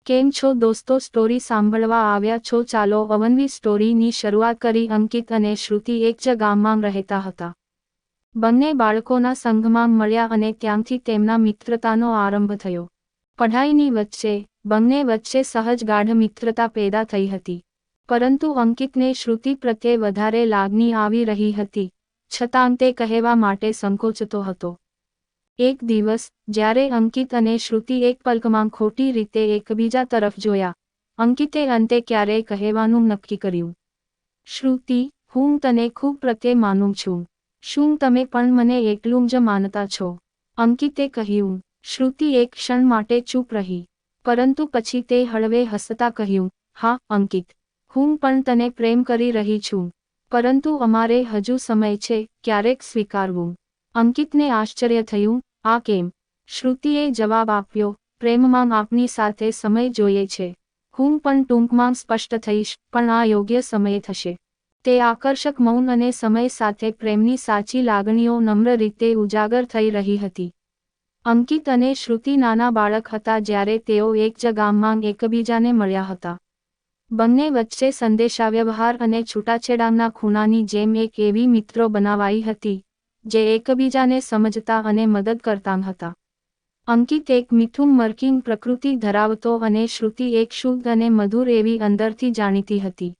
કેમ છો દોસ્તો, સ્ટોરી સાંભળવા આવ્યા છો? ચાલો અવનવી સ્ટોરીની શરૂઆત કરી। અંકિત અને શ્રુતિ એક જ ગામમાં રહેતા હતા। બંને બાળકોના સંઘમાં મળ્યા અને ત્યાંથી તેમના મિત્રતાનો આરંભ થયો। પઢાઈની વચ્ચે બંને વચ્ચે સહજ ગાઢ મિત્રતા પેદા થઈ હતી, પરંતુ અંકિતને શ્રુતિ પ્રત્યે વધારે લાગણી આવી રહી હતી, છતાં તે કહેવા માટે સંકોચતો હતો। એક દિવસ જ્યારે અંકિત અને શ્રુતિ એક પલકમાં ખોટી રીતે એકબીજા તરફ જોયા, અંકિતે અંતે ક્યારેય કહેવાનું નક્કી કર્યું, શ્રુતિ, હું તને ખૂબ પ્રત્યે માનું છું। શું તમે પણ મને એટલું જ માનતા છો? અંકિતે કહ્યું। શ્રુતિ એક ક્ષણ માટે ચૂપ રહી, પરંતુ પછી તે હળવે હસતા કહ્યું, હા અંકિત, હું પણ તને પ્રેમ કરી રહી છું, પરંતુ અમારે હજુ સમય છે ક્યારેક સ્વીકારવું। અંકિતને આશ્ચર્ય થયું, આ કેમ? શ્રુતિએ જવાબ આપ્યો, પ્રેમમાં આપની સાથે સમય જોઈએ છે। હું પણ ટૂંકમાં સ્પષ્ટ થઈશ, પણ આ યોગ્ય સમયે થશે। તે આકર્ષક મૌન અને સમય સાથે પ્રેમની સાચી લાગણીઓ નમ્ર રીતે ઉજાગર થઈ રહી હતી। અંકિત અને શ્રુતિ નાના બાળક હતા જ્યારે તેઓ એક જ ગામમાં એકબીજાને મળ્યા હતા। બંને વચ્ચે સંદેશાવ્યવહાર અને છૂટાછેડાના ખૂણાની જેમ એક એવી મિત્રો બનાવાઈ હતી, જે એકબીજાને સમજતા અને મદદ કરતા હતા। અંકિત એક મીઠું મર્કિંગ પ્રકૃતિ ધરાવતો અને શ્રુતિ એક શુદ્ધ અને મધુર એવી અંદરથી જાણીતી હતી।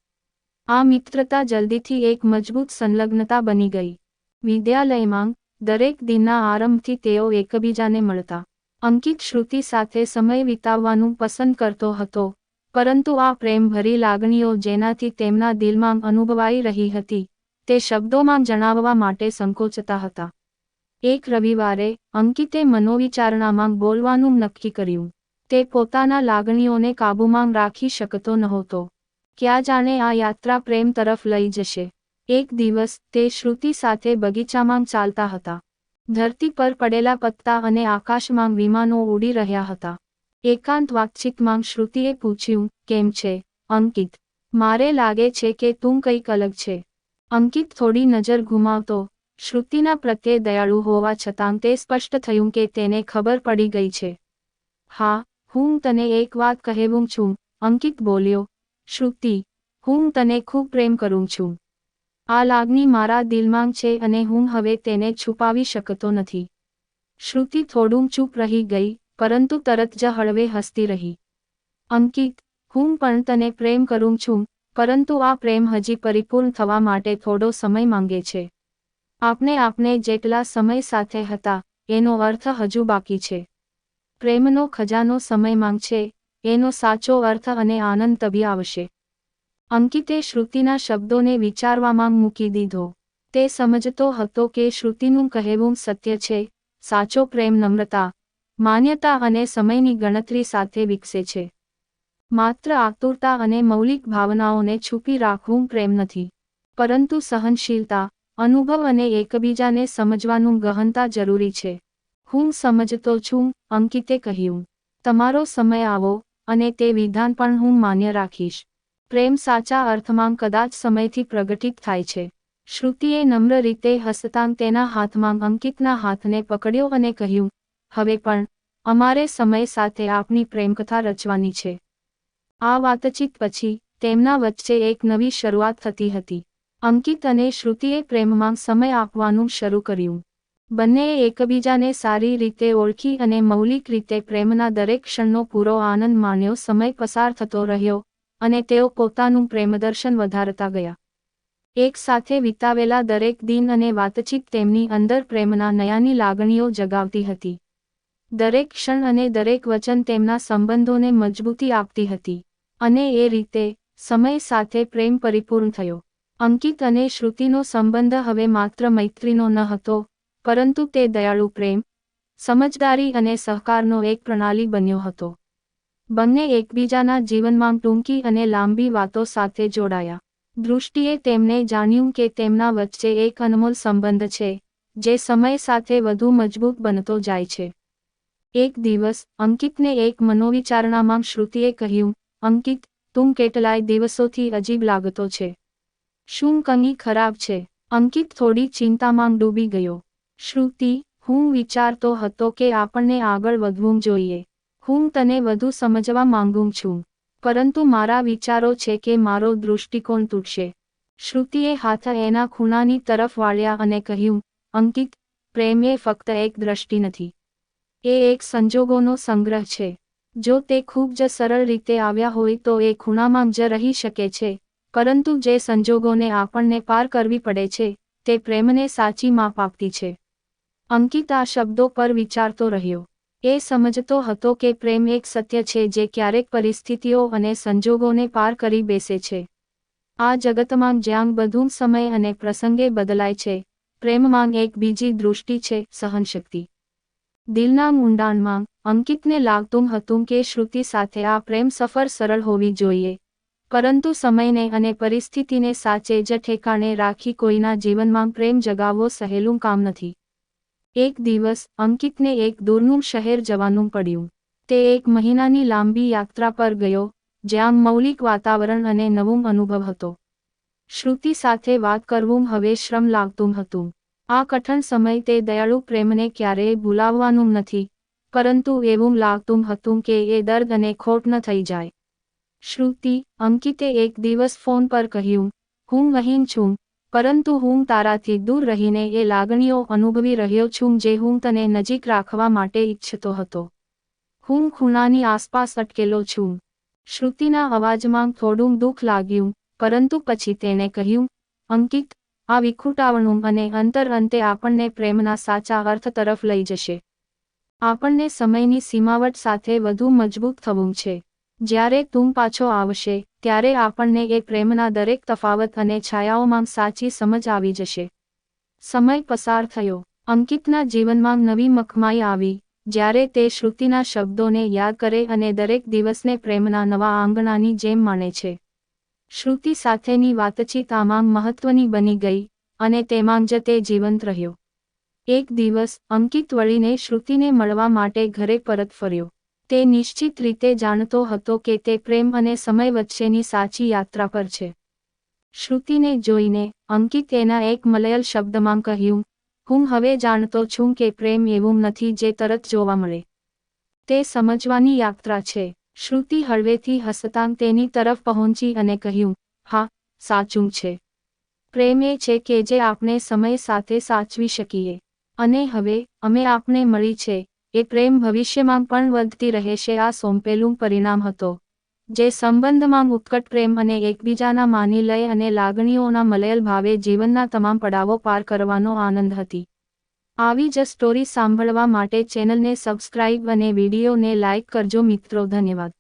આ મિત્રતા જલ્દીથી એક મજબૂત સંલગ્નતા બની ગઈ। વિદ્યાલયમાં દરેક દિનના આરંભથી તેઓ એકબીજાને મળતા। અંકિત શ્રુતિ સાથે સમય વિતાવવાનું પસંદ કરતો હતો, પરંતુ આ પ્રેમભરી લાગણીઓ જેનાથી તેમના દિલમાં અનુભવાઈ રહી હતી, તે શબ્દોમાં જણાવવા માટે સંકોચતા હતા। એક રવિવારે અંકિતે મનોવિચારણામાં બોલવાનું નક્કી કર્યું। તે પોતાના લાગણીઓને કાબૂમાં રાખી શકતો નહોતો। ક્યાં જાણે આ યાત્રા પ્રેમ તરફ લઈ જશે। એક દિવસ તે શ્રુતિ સાથે બગીચામાં ચાલતા હતા। ધરતી પર પડેલા પત્તા અને આકાશમાં વિમાનો ઉડી રહ્યા હતા। એકાંત વાતચીતમાં શ્રુતિએ પૂછ્યું, કેમ છે અંકિત? મારે લાગે છે કે તું કંઈક અલગ છે। અંકિત થોડી નજર ઘુમાવતો, શ્રુતિના પ્રત્યે દયાળુ હોવા છતાં તે સ્પષ્ટ થયું કે તેને ખબર પડી ગઈ છે। હા, હું તને એક વાત કહેવું છું, અંકિત બોલ્યો। શ્રુતિ, હું તને ખૂબ પ્રેમ કરું છું। આ લાગણી મારા દિલમાં છે અને હું હવે તેને છુપાવી શકતો નથી। શ્રુતિ થોડું ચૂપ રહી ગઈ, પરંતુ તરત જ હળવે હસતી રહી। અંકિત, હું પણ તને પ્રેમ કરું છું, પરંતુ આ પ્રેમ હજી પરિપૂર્ણ થવા માટે થોડો સમય માંગે છે। આપણે જેટલા સમય સાથે હતા, એનો અર્થ હજુ બાકી છે। પ્રેમનો ખજાનો સમય માંગશે, એનો સાચો અર્થ અને આનંદ તભી આવશે। અંકિતે શ્રુતિના શબ્દોને વિચારવામાં મૂકી દીધો। તે સમજતો હતો કે શ્રુતિનું કહેવું સત્ય છે, સાચો પ્રેમ નમ્રતા, માન્યતા અને સમયની ગણતરી સાથે વિકસે છે। માત્ર આતુરતા અને મૌલિક ભાવનાઓને છુપી રાખવું પ્રેમ નથી, પરંતુ સહનશીલતા, અનુભવ અને એકબીજાને સમજવાનું ગહનતા જરૂરી છે। હું સમજતો છું, અંકિતે કહ્યું। તમારો સમય આવો, અને તે વિધાન પણ હું માન્ય રાખીશ। પ્રેમ સાચા અર્થમાં કદાચ સમયથી પ્રગટિત થાય છે। શ્રુતિએ નમ્ર રીતે હસતાં તેના હાથમાં અંકિતના હાથને પકડ્યો અને કહ્યું, હવે પણ અમારે સમય સાથે આપણી પ્રેમકથા રચવાની છે। આ વાતચીત પછી તેમના વચ્ચે એક નવી શરૂઆત થતી હતી। અંકિત અને શ્રુતિએ પ્રેમમાં સમય આપવાનું શરૂ કર્યું। બંનેએ એકબીજાને સારી રીતે ઓળખી અને મૌલિક રીતે પ્રેમના દરેક ક્ષણનો પૂરો આનંદ માણ્યો। સમય પસાર થતો રહ્યો, અને તેઓ પોતાનું પ્રેમદર્શન વધારતા ગયા। એક સાથે વિતાવેલા દરેક દિન અને વાતચીત તેમની અંદર પ્રેમના નયાની લાગણીઓ જગાવતી હતી। દરેક ક્ષણ અને દરેક વચન તેમના સંબંધોને મજબૂતી આપતી હતી, અને એ રીતે સમય સાથે પ્રેમ પરિપૂર્ણ થયો। અંકિત અને શ્રુતિનો સંબંધ હવે માત્ર મૈત્રીનો ન હતો, પરંતુ તે દયાળુ પ્રેમ, સમજદારી અને સહકારનો એક પ્રણાલી બન્યો હતો। બંને એકબીજાના જીવનમાં ટૂંકી અને લાંબી વાતો સાથે જોડાયા। દૃષ્ટિએ તેમને જાણ્યું કે તેમના વચ્ચે એક અનમોલ સંબંધ છે, જે સમય સાથે વધુ મજબૂત બનતો જાય છે। એક દિવસ અંકિતને એક મનોવિચારણામાં શ્રુતિએ કહ્યું, અંકિત, તું કેટલાય દિવસોથી અજીબ લાગતો છે। શું કંઈ ખરાબ છે? અંકિત થોડી ચિંતામાં ડૂબી ગયો। શ્રુતિ, હું વિચારતો હતો કે આપણને આગળ વધવું જોઈએ। હું તને વધુ સમજવા માંગુ છું, પરંતુ મારા વિચારો છે કે મારો દૃષ્ટિકોણ તૂટશે. શ્રુતિએ હાથ એના ખૂણાની તરફ વાળ્યા અને કહ્યું, અંકિત, પ્રેમ એ ફક્ત એક દ્રષ્ટિ નથી. એ એક સંજોગોનો સંગ્રહ છે. જો તે ખૂબ જ સરળ રીતે આવ્યા હોય તો એ ખૂણામાં જ રહી શકે છે, પરંતુ જે સંજોગોને આપણને પાર કરવી પડે છે, તે પ્રેમને સાચી માપ આપતી છે. અંકિત આ શબ્દો પર વિચારતો રહ્યો. એ સમજતો હતો કે પ્રેમ એક સત્ય છે જે ક્યારેક પરિસ્થિતિઓ અને સંજોગોને પાર કરી બેસે છે. આ જગતમાં જ્યાં બધું સમય અને પ્રસંગે બદલાય છે, પ્રેમમાં એક બીજી દૃષ્ટિ છે, સહનશક્તિ. દિલના ઊંડાણમાં અંકિતને લાગતું હતું કે શ્રુતિ સાથે આ પ્રેમ સફર સરળ હોવી જોઈએ, પરંતુ સમયને અને પરિસ્થિતિને સાચે જ ઠેકાણે રાખી કોઈના જીવનમાં પ્રેમ જગાવવો સહેલું કામ નથી. એક દિવસ અંકિતને એક દૂરનું શહેર જવાનું પડ્યું. તે એક મહિનાની લાંબી યાત્રા પર ગયો, જ્યાં મૌલિક વાતાવરણ અને નવું અનુભવ હતો. શ્રુતિ સાથે વાત કરવું હવે શ્રમ લાગતું હતું. આ કઠણ સમય તે દયાળુ પ્રેમને ક્યારેય ભૂલાવવાનું નથી, પરંતુ એવું લાગતું હતું કે એ દર્દ અને ખોટ ન થઈ જાય. શ્રુતિ, અંકિતે એક દિવસ ફોન પર કહ્યું, હું અહીં છું, પરંતુ હું તારાથી દૂર રહીને એ લાગણીઓ અનુભવી રહ્યો છું જે હું તને નજીક રાખવા માટે ઈચ્છતો હતો. હું ખૂણાની આસપાસ અટકેલો છું. શ્રુતિના અવાજમાં થોડું દુઃખ લાગ્યું, પરંતુ પછી તેણે કહ્યું, અંકિત, આ વિખૂટાવણું અને અંતર અંતે આપણને પ્રેમના સાચા અર્થ તરફ લઈ જશે. આપણને સમયની સીમાવટ સાથે વધુ મજબૂત થવું છે. જ્યારે તું પાછો આવશે, ત્યારે આપણને એ પ્રેમના દરેક તફાવત અને છાયાઓમાં સાચી સમજ આવી જશે. સમય પસાર થયો. અંકિતના જીવનમાં નવી મખમાઈ આવી, જ્યારે તે શ્રુતિના શબ્દોને યાદ કરે અને દરેક દિવસને પ્રેમના નવા આંગણાની જેમ માણે છે. શ્રુતિ સાથેની વાતચીત આમાં મહત્વની બની ગઈ, અને તેમાં જ તે જીવંત રહ્યો. એક દિવસ અંકિત વળીને શ્રુતિને મળવા માટે ઘરે પરત ફર્યો. તે નિશ્ચિત રીતે જાણતો હતો કે તે પ્રેમ અને સમય વચ્ચેની સાચી યાત્રા પર છે. શ્રુતિને જોઈને અંકિત એના એક મલયાલ શબ્દમાં કહ્યું, હું હવે જાણતો છું કે પ્રેમ એવું નથી જે તરત જોવા મળે. તે સમજવાની યાત્રા છે. શ્રુતિ હળવેથી હસતાં તેની તરફ પહોંચી અને કહ્યું, હા, સાચું છે. પ્રેમ એ છે કે જે આપણે સમય સાથે સાચવી શકીએ. અને હવે અમે આપને મળી છે, એ પ્રેમ ભવિષ્યમાં પણ વધતી રહેશે. આ સોંપેલું પરિણામ હતો, જે સંબંધમાં ઉત્કટ પ્રેમ અને એકબીજાના માની લય અને લાગણીઓના મલયાલ ભાવે જીવનના તમામ પડાવો પાર કરવાનો આનંદ હતી. આવી જ સ્ટોરી સાંભળવા માટે ચેનલને સબસ્ક્રાઇબ અને વિડીયોને લાઇક કરજો મિત્રો. ધન્યવાદ.